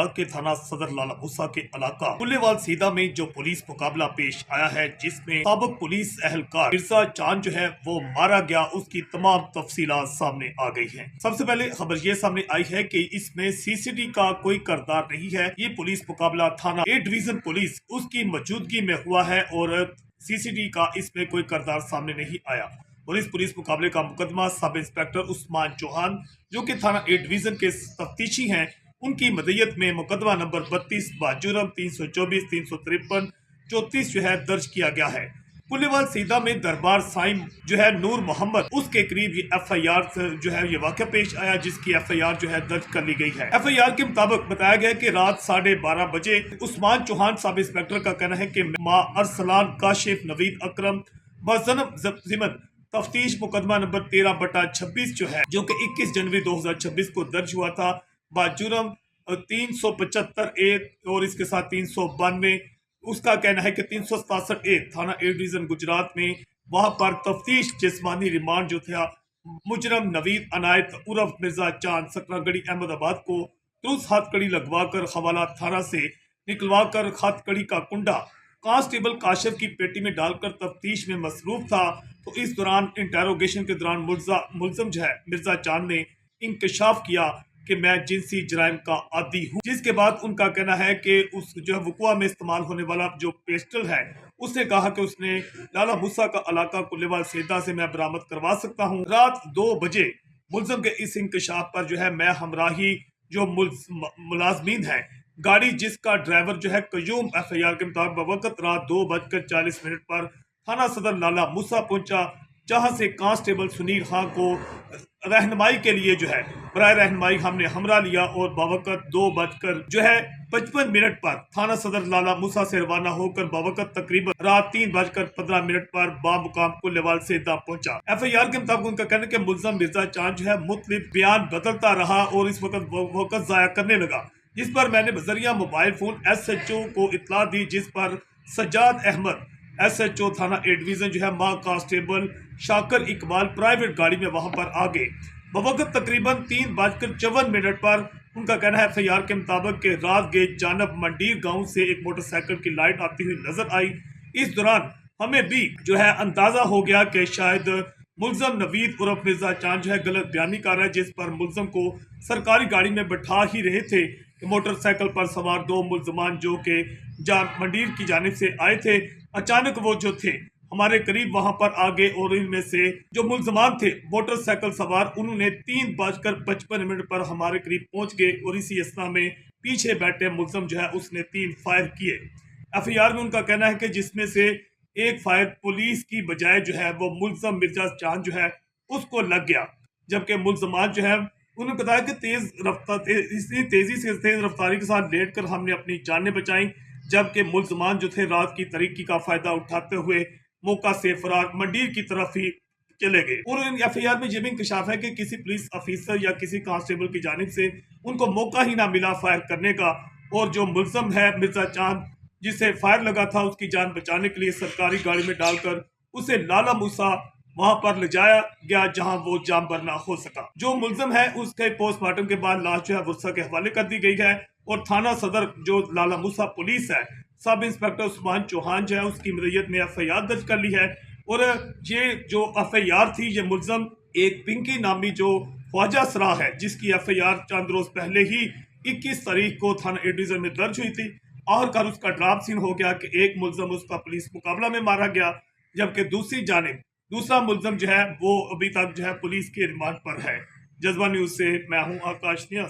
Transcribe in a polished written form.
गया कि थाना सदर लाला मूसा के इलाका पुल्लेवाल सीधा में जो पुलिस मुकाबला पेश आया है, जिसमें साबिक पुलिस एहलकार मिर्जा चांद जो है वो मारा गया, उसकी तमाम तफसीलात सामने आ गई हैं। सबसे पहले खबर ये सामने आई है कि इसमें सीसीडी का कोई किरदार नहीं है। ये पुलिस मुकाबला थाना ए डिवीजन पुलिस उसकी मौजूदगी में हुआ है और सीसीडी का इसमें कोई किरदार सामने नहीं आया। और इस पुलिस मुकाबले का मुकदमा सब इंस्पेक्टर उस्मान चौहान जो कि थाना ए डिवीजन के तफ्तीशी हैं, उनकी मदयत में मुकदमा नंबर 32 बाजुर्म 324 353 34 जो है दर्ज किया गया है। पुल्लेवाल सीधा में दरबार साइम जो है नूर मोहम्मद उसके करीब ये FIR जो है ये वाक़या पेश आया, जिसकी FIR जो है दर्ज कर ली गई है। FIR के मुताबिक बताया गया कि रात 12:30 बजे उस्मान चौहान सब इंस्पेक्टर का कहना है कि मां अरसलान काशिफ नवीद अकरम बजनब जिमन तफ्तीश मुकदमा नंबर 13/26 जो है, जो कि 21 जनवरी 2026 को दर्ज हुआ था बाजुर्म 375 और इसके साथ 392। उसका कहना है कि 367 थाना ए डिवीजन गुजरात में वहां पर तफ्तीश जिस्मानी रिमांड जो था मुजरम नवीद अनायत उर्फ मिर्जा चांद सकरागढ़ी अहमदाबाद को तुरंत हथकड़ी लगवाकर हवाला थाना से निकलवा कर हथकड़ी का कुंडा कांस्टेबल काशिफ की पेटी में डालकर तफ्तीश में मसरूफ था। तो इस दौरान इंटेरोगेशन के दौरान मुलजम जो है मिर्जा चांद ने इंकशाफ किया कि मैं जिनसी जराइम का आदी हूँ, जिसके बाद उनका कहना है कि उस जो वकुआ में इस्तेमाल होने वाला जो पेस्टल है उसने कहा कि उसने लाला मूसा का इलाका पुल्लेवाल सीधा से मैं बरामद करवा सकता हूँ। रात 2 बजे मुलजम के इस इंकशाफ पर जो है मैं हमराही जो मुलाजमीन है गाड़ी जिसका ड्राइवर जो है कयूम FIR के मुताबिक बवक्त रात 2:40 पर थाना सदर लाला मूसा पहुंचा, जहां से कांस्टेबल सुनील खां को रहनुमाई के लिए जो है बराए रहनुमाई हमने हमरा लिया और बवक्त 2:55 पर थाना सदर लाला मूसा से रवाना होकर बवक्त तकरीबन रात 3:15 पर बामुकाम पुल्लेवाल सीधा पहुंचा। FIR के मुताबिक उनका कहना है कि मुलजम मिर्जा चांद जो है मुख्तलिफ बयान बदलता रहा और इस वक्त जाया करने लगा, जिस पर मैंने बजरिया मोबाइल फोन SHO को इतला दी, जिस पर सज्जाद अहमद SHO थाना ए डिवीजन जो है मां कांस्टेबल शाकर इकबाल प्राइवेट गाड़ी में वहां पर आ गए। बवक्त तकरीबन 3:54 पर उनका कहना है FIR के मुताबिक कि रात गेट जानब मंडीर गांव से एक मोटरसाइकिल की लाइट आती हुई नजर आई। इस दौरान हमें भी जो है अंदाजा हो गया कि शायद मुलजम नवीद उर्फ मिर्जा चांद जो है गलत बयानी कर रहा है, जिस पर मुलजम को सरकारी गाड़ी में बैठा ही रहे थे। मोटरसाइकिल पर सवार 2 मुलजमान जो के मंडीर की जानिब से आए थे, अचानक वो जो थे हमारे करीब वहां पर आ गए और इनमें से जो मुलजमान थे मोटरसाइकिल सवार उन्होंने 3:55 पर हमारे करीब पहुंच गए और इसी अवस्था में पीछे बैठे मुलजम जो है उसने 3 फायर किए। FIR में उनका कहना है कि जिसमें से एक फायर पुलिस की बजाय जो है वो मुलजम मिर्जा चांद जो है उसको लग गया, जबकि मुलजमान जो है उन्होंने बताया कि इतनी तेजी से तेज रफ्तारी के साथ लेट कर हमने अपनी जानें बचाई, जबकि मुलजमान जो थे रात की तरीकी का फायदा उठाते हुए मौका से फरार मंडीर की तरफ ही चले गए। और FIR में यह भी इंकशाफ है कि किसी पुलिस ऑफिसर या किसी कांस्टेबल की जानिब से उनको मौका ही ना मिला फायर करने का, और जो मुलजम है मिर्जा चांद जिसे फायर लगा था उसकी जान बचाने के लिए सरकारी गाड़ी में डालकर उसे लाला मूसा वहां पर ले जाया गया, जहां वो जान बरना हो सका। जो मुलजम है उसके पोस्टमार्टम के बाद लाश जो है वर्षा के हवाले कर दी गई है और थाना सदर जो लाला मूसा पुलिस है सब इंस्पेक्टर उस्मान चौहान जो है उसकी मदयत में FIR दर्ज कर ली है। और ये जो FIR थी ये मुलजम एक पिंकी नामी जो ख्वाजा सरा है, जिसकी FIR चंद रोज पहले ही 21 तारीख को थाना ए डिवीजन में दर्ज हुई थी। आखिरकार उसका ड्राप सीन हो गया कि एक मुलजम उसका पुलिस मुकाबला में मारा गया, जबकि दूसरी जानिब दूसरा मुलजम जो है वो अभी तक जो है पुलिस के रिमांड पर है। जज्बा न्यूज से मैं हूं आकाश नियाज।